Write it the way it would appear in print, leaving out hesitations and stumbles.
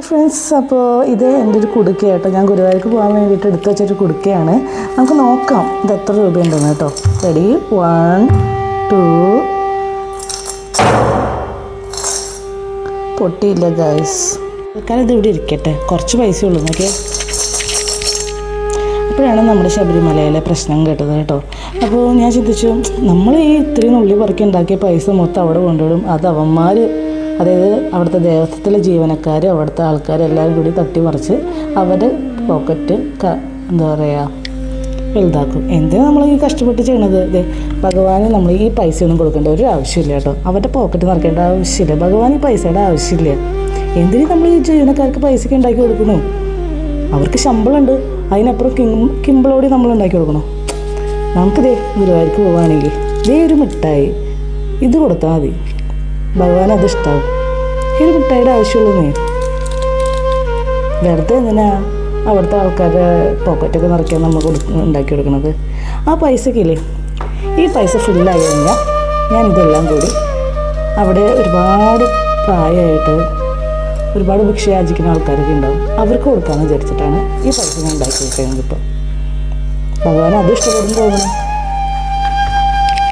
Friends, അപ്പോൾ ഇത് എൻ്റെ ഒരു കുടുക്കയാട്ടോ. ഞാൻ ഗുരുവായൂർക്ക് പോകാൻ വേണ്ടിയിട്ട് എടുത്തു വെച്ചൊരു കുടുക്കയാണ്. നമുക്ക് നോക്കാം ഇത് എത്ര രൂപയുണ്ടെന്ന് കേട്ടോ. റെഡി, 1 2. പൊട്ടിയില്ല ഗൈസ്. കാരണം ഇത് ഇവിടെ ഇരിക്കട്ടെ, കുറച്ച് പൈസ ഉള്ളൂ നോക്കിയേ. അപ്പോഴാണ് നമ്മുടെ ശബരിമലയിലെ പ്രശ്നം കേട്ടത് കേട്ടോ. അപ്പോൾ ഞാൻ ചിന്തിച്ചു, നമ്മൾ ഈ ഇത്രയും ഉള്ളി പറക്കി ഉണ്ടാക്കിയ പൈസ മൊത്തം അവിടെ കൊണ്ടുവിടും, അത് അവന്മാർ, അതായത് അവിടുത്തെ ദേവസ്വത്തിലെ ജീവനക്കാർ, അവിടുത്തെ ആൾക്കാർ എല്ലാവരും കൂടി തട്ടിമറിച്ച് അവരുടെ പോക്കറ്റ് എന്താ പറയുക വലുതാക്കും. എന്തിനാണ് നമ്മൾ ഈ കഷ്ടപ്പെട്ട് ചെയ്യണത്? ഭഗവാന് നമ്മൾ ഈ പൈസയൊന്നും കൊടുക്കേണ്ട ഒരു ആവശ്യമില്ല കേട്ടോ. അവരുടെ പോക്കറ്റ് നിറക്കേണ്ട ആവശ്യമില്ല. ഭഗവാൻ ഈ പൈസയുടെ ആവശ്യമില്ല. എന്തിനു നമ്മൾ ഈ ജീവനക്കാർക്ക് പൈസയ്ക്ക് ഉണ്ടാക്കി കൊടുക്കണു? അവർക്ക് ശമ്പളമുണ്ട്, അതിനപ്പുറം കിമ്പിളോടി നമ്മൾ ഉണ്ടാക്കി കൊടുക്കണം. നമുക്കിതേ ഗുരുവായൂർക്ക് പോവുകയാണെങ്കിൽ ഒരു മിഠായി ഇത് കൊടുത്താൽ മതി, ഭഗവാൻ അത് ഇഷ്ടമാവും. ഈ ഒരു മിഠായിയുടെ ആവശ്യമുള്ളൂ. വെറുതെ എന്തിനാ അവിടുത്തെ ആൾക്കാരുടെ പോക്കറ്റൊക്കെ നിറയ്ക്കാൻ നമ്മൾ ഉണ്ടാക്കി കൊടുക്കണത്? ആ പൈസക്കില്ലേ, ഈ പൈസ ഫുള്ളായി കഴിഞ്ഞാൽ ഞാനിതെല്ലാം കൂടി അവിടെ ഒരുപാട് പ്രായമായിട്ട് ഒരുപാട് ഭിക്ഷ യാചിക്കുന്ന ആൾക്കാരൊക്കെ ഉണ്ടാവും, അവർക്ക് കൊടുക്കാമെന്ന് വിചാരിച്ചിട്ടാണ് ഈ പൈസ ഞാൻ ഉണ്ടാക്കി കൊടുക്കുന്നത്. ഇപ്പോൾ ഭഗവാൻ അത് ഇഷ്ടപ്പെടുന്നു തോന്നുന്നു.